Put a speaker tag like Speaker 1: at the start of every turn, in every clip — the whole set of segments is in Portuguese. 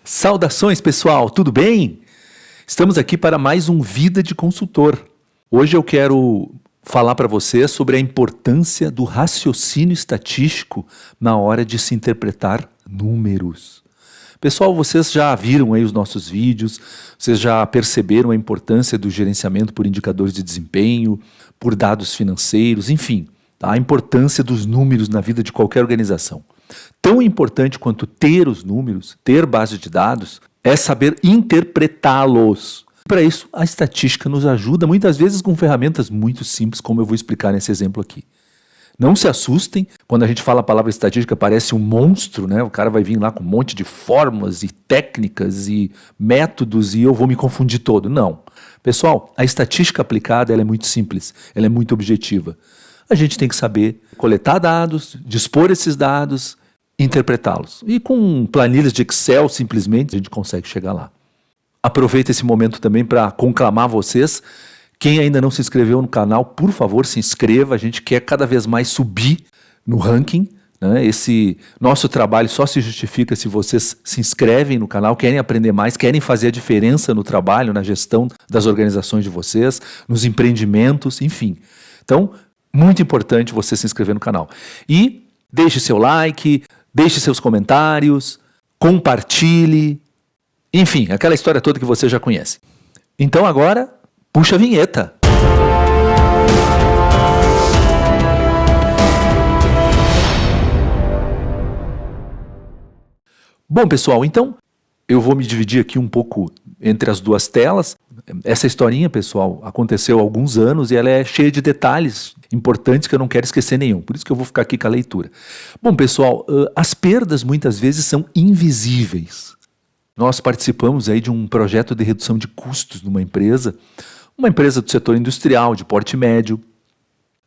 Speaker 1: Saudações, pessoal, tudo bem? Estamos aqui para mais um Vida de Consultor. Hoje eu quero falar para você sobre a importância do raciocínio estatístico na hora de se interpretar números. Pessoal, vocês já viram aí os nossos vídeos, vocês já perceberam a importância do gerenciamento por indicadores de desempenho, por dados financeiros, enfim, a importância dos números na vida de qualquer organização. Tão importante quanto ter os números, ter base de dados, é saber interpretá-los. Para isso, a estatística nos ajuda, muitas vezes com ferramentas muito simples, como eu vou explicar nesse exemplo aqui. Não se assustem, quando a gente fala a palavra estatística parece um monstro, né? O cara vai vir lá com um monte de fórmulas e técnicas e métodos e eu vou me confundir todo. Não. Pessoal, a estatística aplicada ela é muito simples, ela é muito objetiva. A gente tem que saber coletar dados, dispor esses dados, interpretá-los. E com planilhas de Excel, simplesmente, a gente consegue chegar lá. Aproveito esse momento também para conclamar vocês. Quem ainda não se inscreveu no canal, por favor, se inscreva. A gente quer cada vez mais subir no ranking, né? Esse nosso trabalho só se justifica se vocês se inscrevem no canal, querem aprender mais, querem fazer a diferença no trabalho, na gestão das organizações de vocês, nos empreendimentos, enfim. Então, muito importante você se inscrever no canal. E deixe seu like, deixe seus comentários, compartilhe, enfim, aquela história toda que você já conhece. Então agora, puxa a vinheta. Bom, pessoal, então eu vou me dividir aqui um pouco entre as duas telas. Essa historinha, pessoal, aconteceu há alguns anos e ela é cheia de detalhes importantes que eu não quero esquecer nenhum. Por isso que eu vou ficar aqui com a leitura. Bom, pessoal, as perdas muitas vezes são invisíveis. Nós participamos aí de um projeto de redução de custos numa empresa do setor industrial, de porte médio.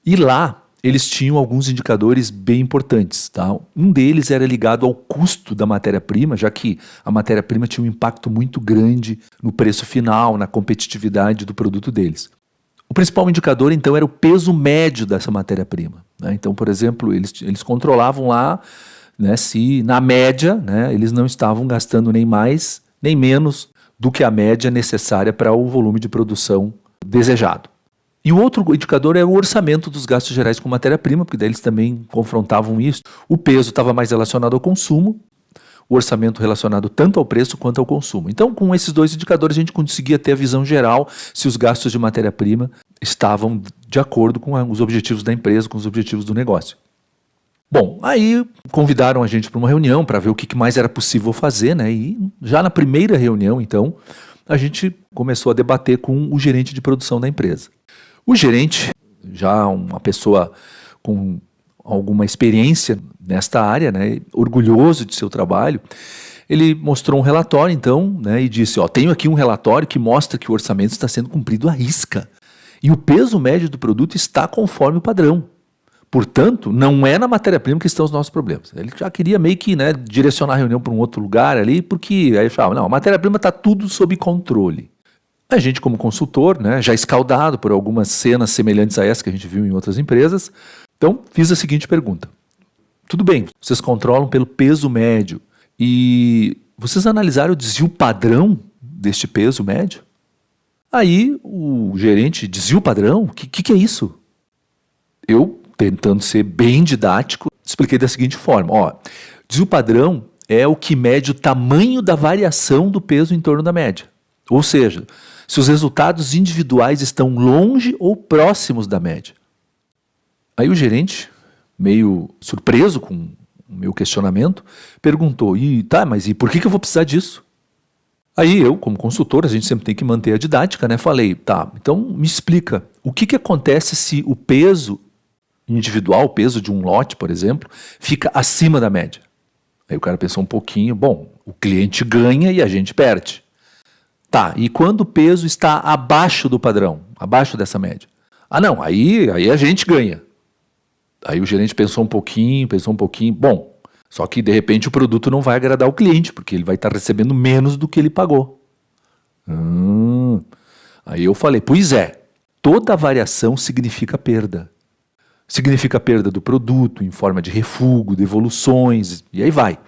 Speaker 1: E lá eles tinham alguns indicadores bem importantes. Tá? Um deles era ligado ao custo da matéria-prima, já que a matéria-prima tinha um impacto muito grande no preço final, na competitividade do produto deles. O principal indicador, então, era o peso médio dessa matéria-prima. Né? Então, por exemplo, eles controlavam lá, né, se na média, né, eles não estavam gastando nem mais nem menos do que a média necessária para o volume de produção desejado. E o outro indicador é o orçamento dos gastos gerais com matéria-prima, porque daí eles também confrontavam isso. O peso estava mais relacionado ao consumo, o orçamento relacionado tanto ao preço quanto ao consumo. Então, com esses dois indicadores, a gente conseguia ter a visão geral se os gastos de matéria-prima estavam de acordo com os objetivos da empresa, com os objetivos do negócio. Bom, aí convidaram a gente para uma reunião para ver o que mais era possível fazer, né? E já na primeira reunião, então, a gente começou a debater com o gerente de produção da empresa. O gerente, já uma pessoa com alguma experiência nesta área, né, orgulhoso de seu trabalho, ele mostrou um relatório, então, né, e disse, tenho aqui um relatório que mostra que o orçamento está sendo cumprido à risca e o peso médio do produto está conforme o padrão. Portanto, não é na matéria-prima que estão os nossos problemas. Ele já queria meio que, né, direcionar a reunião para um outro lugar ali, porque aí falava, não, a matéria-prima está tudo sob controle. A gente, como consultor, né, já escaldado por algumas cenas semelhantes a essa que a gente viu em outras empresas, então fiz a seguinte pergunta. Tudo bem, vocês controlam pelo peso médio e vocês analisaram o desvio padrão deste peso médio? Aí o gerente, desvio padrão? O que é isso? Eu, tentando ser bem didático, expliquei da seguinte forma. Desvio padrão é o que mede o tamanho da variação do peso em torno da média. Ou seja, se os resultados individuais estão longe ou próximos da média. Aí o gerente, meio surpreso com o meu questionamento, perguntou, mas por que eu vou precisar disso? Aí eu, como consultor, a gente sempre tem que manter a didática, né? Falei, então me explica, o que acontece se o peso individual, o peso de um lote, por exemplo, fica acima da média? Aí o cara pensou um pouquinho, o cliente ganha e a gente perde. E quando o peso está abaixo do padrão, abaixo dessa média? Não, aí a gente ganha. Aí o gerente pensou um pouquinho, só que de repente o produto não vai agradar o cliente, porque ele vai estar recebendo menos do que ele pagou. Aí eu falei, pois é, toda variação significa perda. Significa perda do produto em forma de refúgio, devoluções, e aí vai.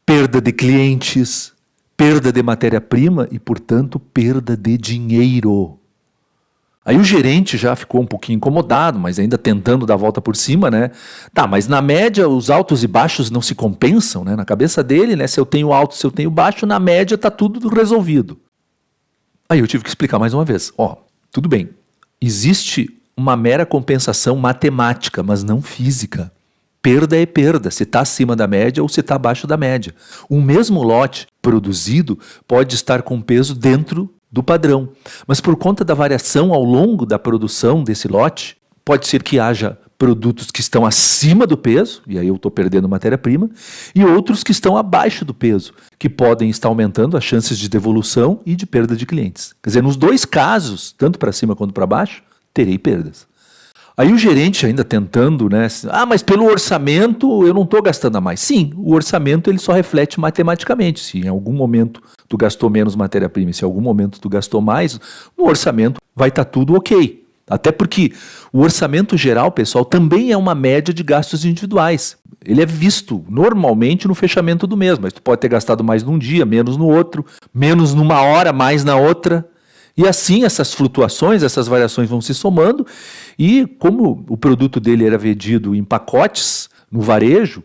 Speaker 1: Perda de clientes, perda de matéria-prima e, portanto, perda de dinheiro. Aí o gerente já ficou um pouquinho incomodado, mas ainda tentando dar a volta por cima, né? Tá, mas na média os altos e baixos não se compensam, né? Na cabeça dele, né? Se eu tenho alto, se eu tenho baixo, na média tá tudo resolvido. Aí eu tive que explicar mais uma vez. Tudo bem, existe uma mera compensação matemática, mas não física. Perda é perda, se está acima da média ou se está abaixo da média. O mesmo lote produzido pode estar com peso dentro do padrão, mas por conta da variação ao longo da produção desse lote, pode ser que haja produtos que estão acima do peso, e aí eu estou perdendo matéria-prima, e outros que estão abaixo do peso, que podem estar aumentando as chances de devolução e de perda de clientes. Quer dizer, nos dois casos, tanto para cima quanto para baixo, terei perdas. Aí o gerente ainda tentando, né? Mas pelo orçamento eu não estou gastando a mais. Sim, o orçamento ele só reflete matematicamente. Se em algum momento tu gastou menos matéria-prima, se em algum momento tu gastou mais, no orçamento vai estar tudo ok. Até porque o orçamento geral, pessoal, também é uma média de gastos individuais. Ele é visto normalmente no fechamento do mês, mas tu pode ter gastado mais num dia, menos no outro, menos numa hora, mais na outra. E assim essas flutuações, essas variações vão se somando e como o produto dele era vendido em pacotes no varejo,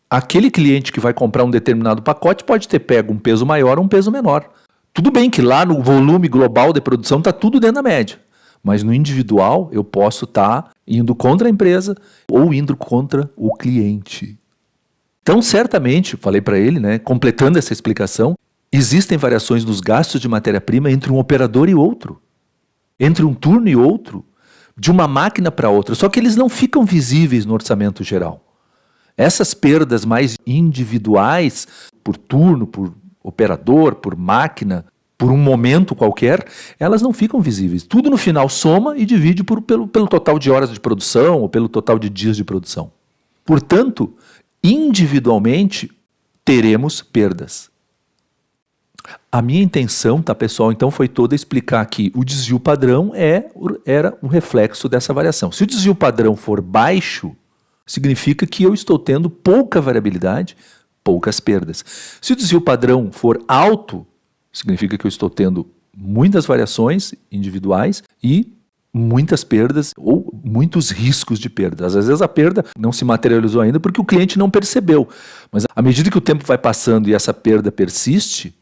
Speaker 1: aquele cliente que vai comprar um determinado pacote pode ter pego um peso maior ou um peso menor. Tudo bem que lá no volume global de produção está tudo dentro da média, mas no individual eu posso estar indo contra a empresa ou indo contra o cliente. Então certamente, falei para ele, né, completando essa explicação, existem variações nos gastos de matéria-prima entre um operador e outro, entre um turno e outro, de uma máquina para outra, só que eles não ficam visíveis no orçamento geral. Essas perdas mais individuais, por turno, por operador, por máquina, por um momento qualquer, elas não ficam visíveis. Tudo no final soma e divide pelo total de horas de produção ou pelo total de dias de produção. Portanto, individualmente, teremos perdas. A minha intenção, tá, pessoal, então foi toda explicar que o desvio padrão era um reflexo dessa variação. Se o desvio padrão for baixo, significa que eu estou tendo pouca variabilidade, poucas perdas. Se o desvio padrão for alto, significa que eu estou tendo muitas variações individuais e muitas perdas ou muitos riscos de perda. Às vezes a perda não se materializou ainda porque o cliente não percebeu. Mas à medida que o tempo vai passando e essa perda persiste,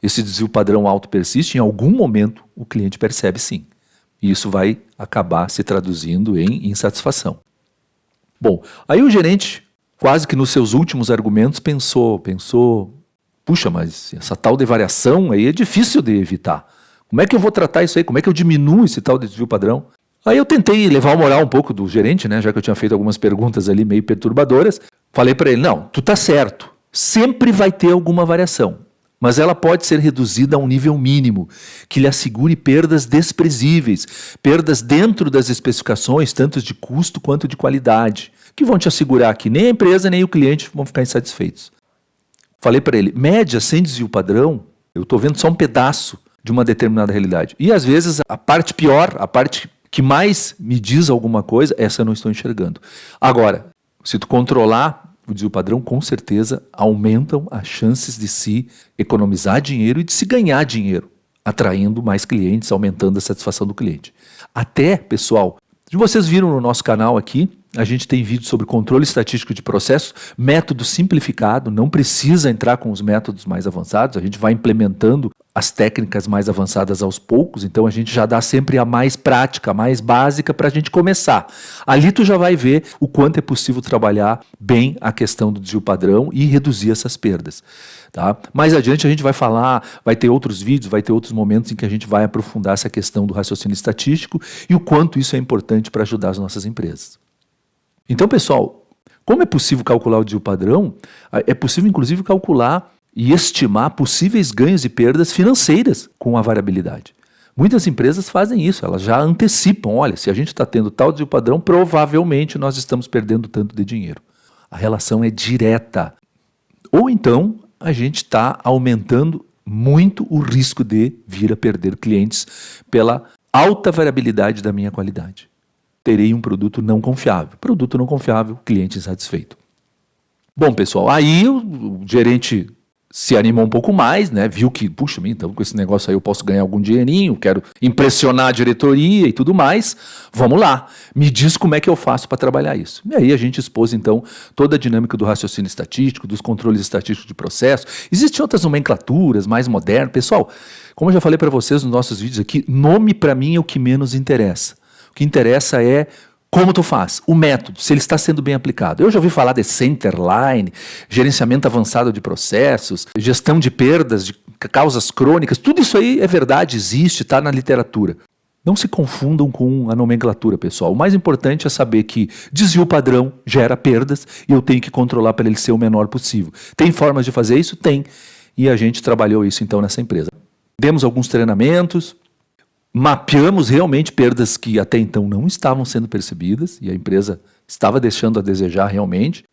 Speaker 1: esse desvio padrão alto persiste, em algum momento o cliente percebe sim. E isso vai acabar se traduzindo em insatisfação. Bom, aí o gerente, quase que nos seus últimos argumentos, pensou, puxa, mas essa tal de variação aí é difícil de evitar. Como é que eu vou tratar isso aí? Como é que eu diminuo esse tal de desvio padrão? Aí eu tentei levar o moral um pouco do gerente, né, já que eu tinha feito algumas perguntas ali meio perturbadoras. Falei para ele, não, tu tá certo, sempre vai ter alguma variação. Mas ela pode ser reduzida a um nível mínimo, que lhe assegure perdas desprezíveis, perdas dentro das especificações, tanto de custo quanto de qualidade, que vão te assegurar que nem a empresa nem o cliente vão ficar insatisfeitos. Falei para ele, média sem desvio padrão, eu estou vendo só um pedaço de uma determinada realidade. E às vezes a parte pior, a parte que mais me diz alguma coisa, essa eu não estou enxergando. Agora, se tu controlar o desvio padrão, com certeza aumentam as chances de se economizar dinheiro e de se ganhar dinheiro, atraindo mais clientes, aumentando a satisfação do cliente. Até, pessoal, vocês viram no nosso canal aqui, a gente tem vídeo sobre controle estatístico de processos, método simplificado, não precisa entrar com os métodos mais avançados, a gente vai implementando as técnicas mais avançadas aos poucos, então a gente já dá sempre a mais prática, a mais básica para a gente começar. Ali tu já vai ver o quanto é possível trabalhar bem a questão do desvio padrão e reduzir essas perdas. Tá? Mais adiante a gente vai falar, vai ter outros vídeos, vai ter outros momentos em que a gente vai aprofundar essa questão do raciocínio estatístico e o quanto isso é importante para ajudar as nossas empresas. Então, pessoal, como é possível calcular o desvio padrão? É possível, inclusive, calcular e estimar possíveis ganhos e perdas financeiras com a variabilidade. Muitas empresas fazem isso, elas já antecipam, olha, se a gente está tendo tal desvio padrão, provavelmente nós estamos perdendo tanto de dinheiro. A relação é direta. Ou então, a gente está aumentando muito o risco de vir a perder clientes pela alta variabilidade da minha qualidade. Terei um produto não confiável. Produto não confiável, cliente insatisfeito. Bom, pessoal, aí o gerente se animou um pouco mais, né? Viu que, puxa, então com esse negócio aí eu posso ganhar algum dinheirinho, quero impressionar a diretoria e tudo mais. Vamos lá, me diz como é que eu faço para trabalhar isso. E aí a gente expôs, então, toda a dinâmica do raciocínio estatístico, dos controles estatísticos de processo. Existem outras nomenclaturas mais modernas. Pessoal, como eu já falei para vocês nos nossos vídeos aqui, nome para mim é o que menos interessa. O que interessa é como tu faz, o método, se ele está sendo bem aplicado. Eu já ouvi falar de centerline, gerenciamento avançado de processos, gestão de perdas, de causas crônicas, tudo isso aí é verdade, existe, está na literatura. Não se confundam com a nomenclatura, pessoal. O mais importante é saber que desvio padrão gera perdas e eu tenho que controlar para ele ser o menor possível. Tem formas de fazer isso? Tem. E a gente trabalhou isso então nessa empresa. Demos alguns treinamentos, mapeamos realmente perdas que até então não estavam sendo percebidas e a empresa estava deixando a desejar realmente.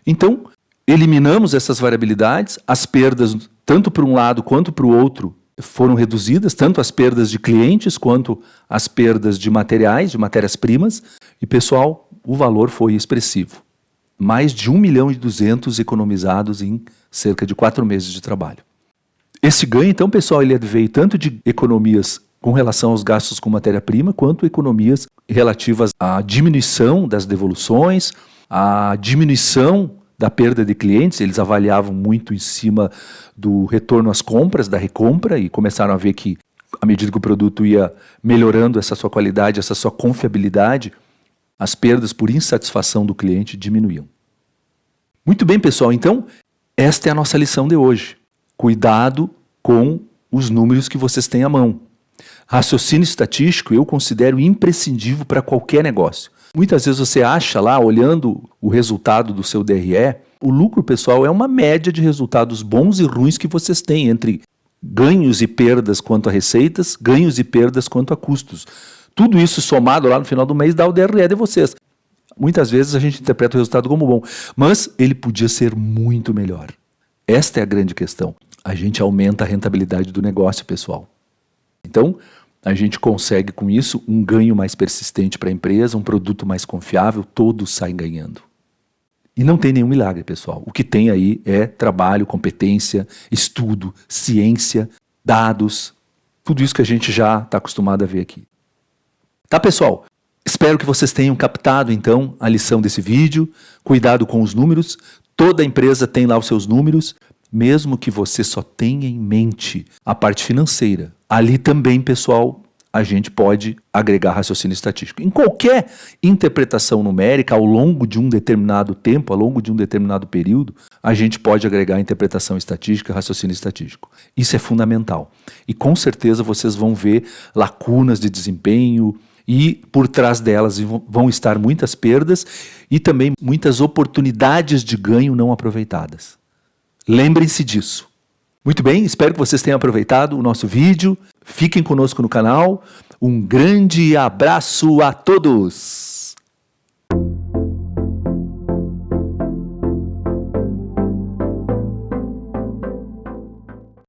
Speaker 1: Então, eliminamos essas variabilidades, as perdas, tanto para um lado quanto para o outro, foram reduzidas, tanto as perdas de clientes quanto as perdas de materiais, de matérias-primas, e pessoal, o valor foi expressivo. Mais de 1.200.000 economizados em cerca de 4 meses de trabalho. Esse ganho, então, pessoal, ele veio tanto de economias com relação aos gastos com matéria-prima, quanto economias relativas à diminuição das devoluções, à diminuição da perda de clientes. Eles avaliavam muito em cima do retorno às compras, da recompra, e começaram a ver que, à medida que o produto ia melhorando essa sua qualidade, essa sua confiabilidade, as perdas por insatisfação do cliente diminuíam. Muito bem, pessoal, então, esta é a nossa lição de hoje. Cuidado com os números que vocês têm à mão. Raciocínio estatístico eu considero imprescindível para qualquer negócio. Muitas vezes você acha lá, olhando o resultado do seu DRE, o lucro, pessoal, é uma média de resultados bons e ruins que vocês têm entre ganhos e perdas quanto a receitas, ganhos e perdas quanto a custos. Tudo isso somado lá no final do mês dá o DRE de vocês. Muitas vezes a gente interpreta o resultado como bom, mas ele podia ser muito melhor. Esta é a grande questão. A gente aumenta a rentabilidade do negócio, pessoal. Então, a gente consegue com isso um ganho mais persistente para a empresa, um produto mais confiável, todos saem ganhando. E não tem nenhum milagre, pessoal. O que tem aí é trabalho, competência, estudo, ciência, dados, tudo isso que a gente já está acostumado a ver aqui. Tá, pessoal? Espero que vocês tenham captado, então, a lição desse vídeo. Cuidado com os números. Toda empresa tem lá os seus números, mesmo que você só tenha em mente a parte financeira. Ali também, pessoal, a gente pode agregar raciocínio estatístico. Em qualquer interpretação numérica, ao longo de um determinado tempo, ao longo de um determinado período, a gente pode agregar interpretação estatística, raciocínio estatístico. Isso é fundamental. E com certeza vocês vão ver lacunas de desempenho e por trás delas vão estar muitas perdas e também muitas oportunidades de ganho não aproveitadas. Lembrem-se disso. Muito bem, espero que vocês tenham aproveitado o nosso vídeo. Fiquem conosco no canal. Um grande abraço a todos!